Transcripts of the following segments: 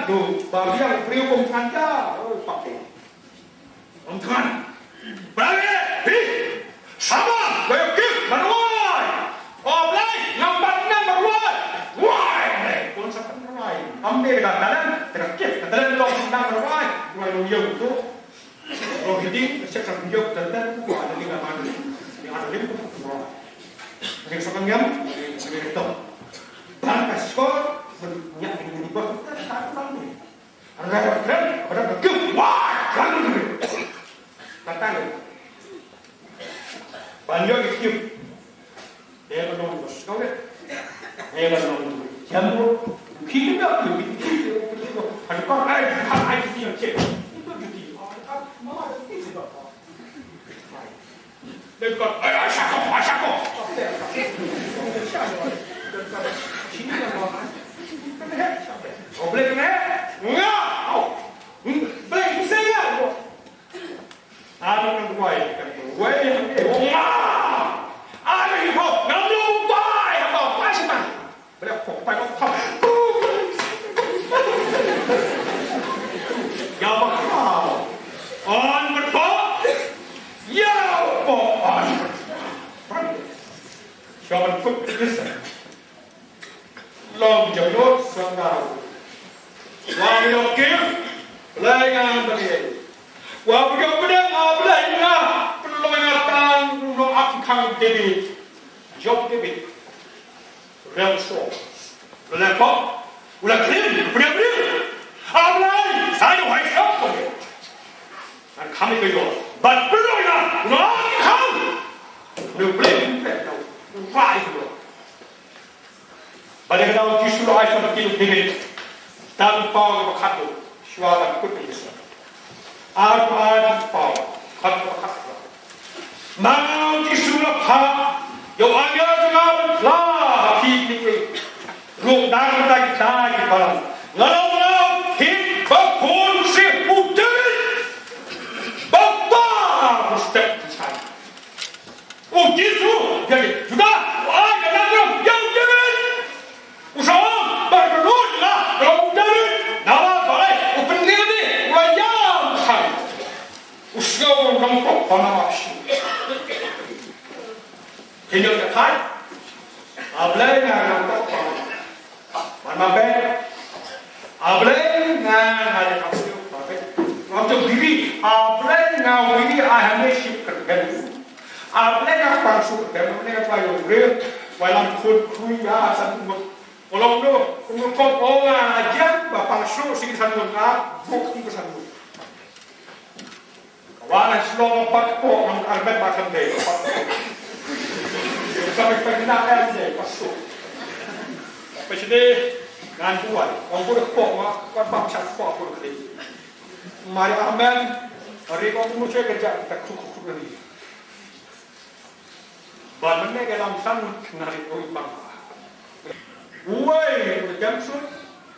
tu, bagi yang priukum kanja, pakai. Tuan, berani, sama, bayar manuai, oblai, nampak manuai, why, pun sampai manuai, ambil katakan, terakhir, katakan long manuai, dua loyong tu, long jadi, sekarang loyong tertentu, ada lima mana, yang ada lima manuai, yang sekarang yang itu, dan skor banyak yang dibuat tak tahu ni, ada keren, ada bergem, wah, keren ni. Katakan, banyak itu, dia menong berskau ni, dia menong jamu, kita ada kau ada itu cek, itu jadi, mana ada itu sebab, dia kata, asyako, sini apa? Oh boleh kena? Enggak, boleh saya. Ada yang buat, ada yang kau, nampak buat, apa sih man? Boleh kau, ya bakal, on berpok, ya on. Siapa pun bisa. Long jauh sangau, wang kim, lengan beri. Wah, beliau benar, pelongatan no akang debit, job debit, real so, lepas, ulah krim, beri, ablai, saya wahai siapa? Dan kami kaya, but pelongatan no akang, beri, wahai tu. Pada kalau justru ayat seperti debit, tanpa berkata, suara kutus. Apa kata mau disuruh yang ada dengan lah hati rundang lagi cari barang kalau hit bakul si putih bapa mesti cari jisu jadi juga ada dalam yang jadi usaha berkerut lah kalau jadi nama baik open diri wajah saya usia orang kau panah masih Hindu kata, ablay na orang kau mana ber, ablay na ada kasus apa? Waktu biri, ablay na biri aham sih kerja, ablay na pasuk kerja, mana apa yang real, walau kuya satu kalau tu, kau orang aja, bapa pasuk sih satu nak, bukti satu. Walau selama 4 orang arbet macam dia, sampai pernah ada pasuk. Macam ni, ngan buat, orang boleh kok, kau bangsa kok boleh kerja. Mari aman, hari kau mesti kerja tak cukup lagi. Bahan mana dalam sang nari oi bang. Uai, jamsun,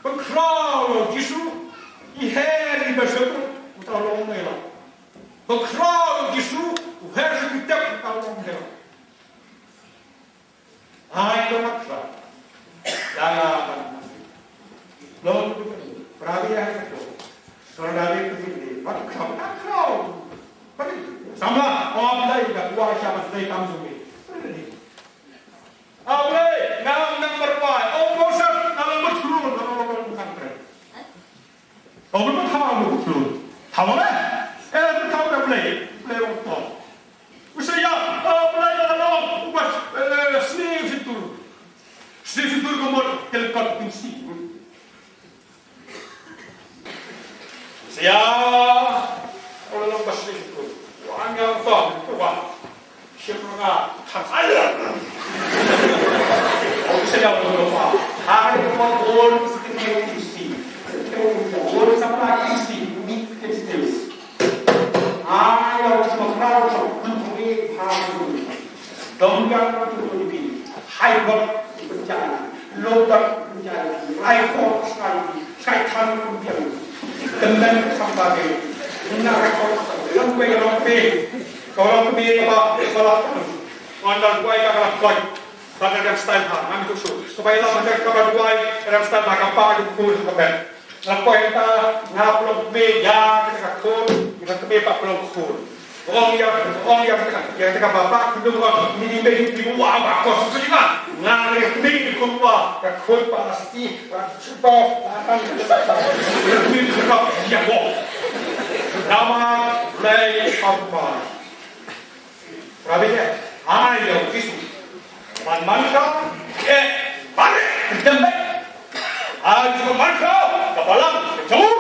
berklau jisu, iheri bersatu, utolong mereka. Berklau jisu, uheri kita utolong mereka. Hai maksa, jangan. Lalu perhatian itu, saudara itu berklau, sama orang lain tak buat siapa sedai kamu ni. Ablay, nam berbuat, bosan, nam berflun, nam berkantren. Bertahu berflun, tahu tak? Bertahu tak ablay, ablay bertahu. Misalnya, ablay dalam buat snifitur kemudian kelkat kunci. Saya orang bahasa itu, orang yang tahu itu apa? Siapa tak ada. Saya orang hari itu orang sekitar kunci, orang sampai kunci ni kunci. Ayah cuma kerana kunci hari, donggang kunci, hyper berjalan, lodar berjalan, raikor sekali, kaitan kunci. Dengan sampai lampai, kalau kami kalau anda buat kalau buat pada dalam style hang, kami tu supaya lah anda kalau buat dalam style hang apa itu pun sampai Apa yang tak ngapelong meja kita kun, kita kebe pak pelong kun. Orang yang tengah bapak kedua ini di bawah bakos itu juga ngare ni kumpa ya kun pasti cuba datang ini sebab dia boh. Nama play apa? Rabia, ayo kisu. Man kau, balik jembat. Ayo man kau, kebalang, jauh.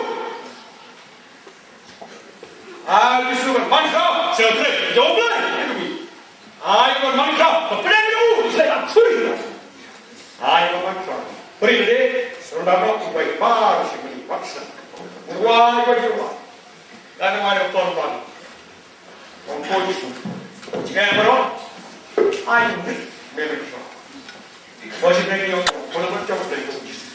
Ayo suruh man kau, sebelah, jauh belah. Ayo man kau, kebelah jauh, saya curi. Ayo man kau, beri deh, saudara kau baik par, sibuk paksa. Wah, wah. Dan ada korban. Orang polisi. Jika yang beror, ayo ni, mereka. Masih lagi yang belum berjawab dari polisi.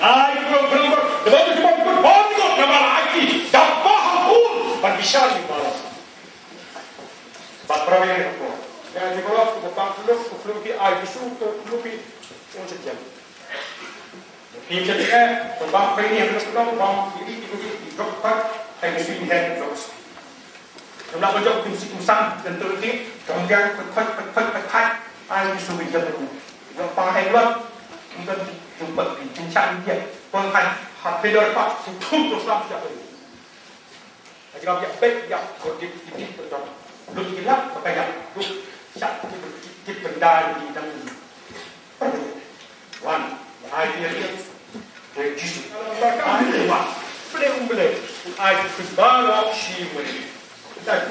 Ayo belum debat cuma berbondong nama lagi. Dapat pun berbisa di malam. Bapa yang itu. Yang di bawah kubang belum di air bisu belum di yang sejam. Ini jadi kubang ini yang belum kubang ini dapat. Hay suy hệ rồi. Chúng ta có cho phim sĩ cùng xăng gần tự tí trong cái khoách ai đi xuống bình dân được nó qua hay luôn chúng ta dùng bật thì chính trạng như vậy còn hành hạt phê đôi phát cũng không được làm cho mình chỉ làm dạng bếp dạng của cái tự trọng lúc cái lắp và cái lúc chặt cái vấn đài gì đang one ai đi đến để chỉ ai đi vào Belum ai kebalah siapa ni? Tak.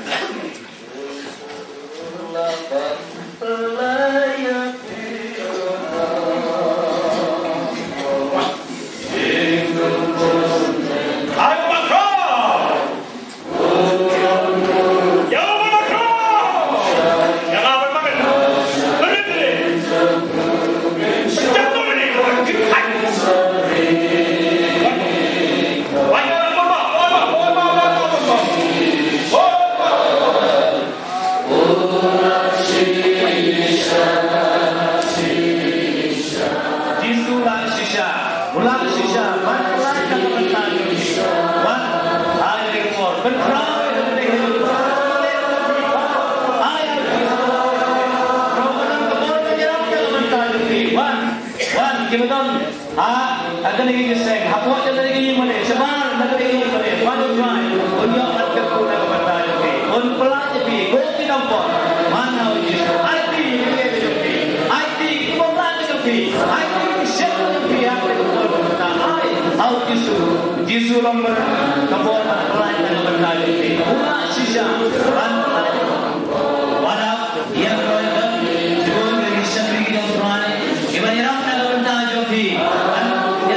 Akan jingiaseng, hapus jadi gini mana? Sebar nak jadi gini mana? Maju try, unjuk nak kepun nak bertanya lagi. Un pelan jadi, kau tidak pun. Mana ujian? IT kau pelan jadi. IT siapa jadi? Apa itu kau bertanya? How jisu lomber kepun pelan nak bertanya lagi. Una sisa, pelan. Wadah, yang kau yang jujur Malaysia pergi dan pelan. Gimana orang nak bertanya jadi?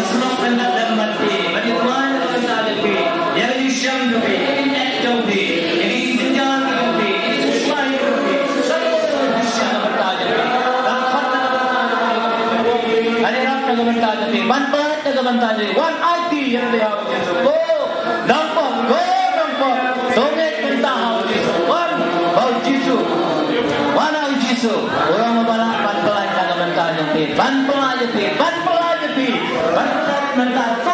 Sebelum anda dan mati, bagi Tuhan akan terjadi. Yang Islam juga, internet juga, yang Islam juga, Islam juga, semua Islam bertajuk. Dan kata ada orang yang bertajuk, manfaat yang bertajuk. One IT yang dia awak go, nampak, sonet mentah awak bau jisu, mana jisu, orang membalas manfaat yang bertajuk, manfaat. Mental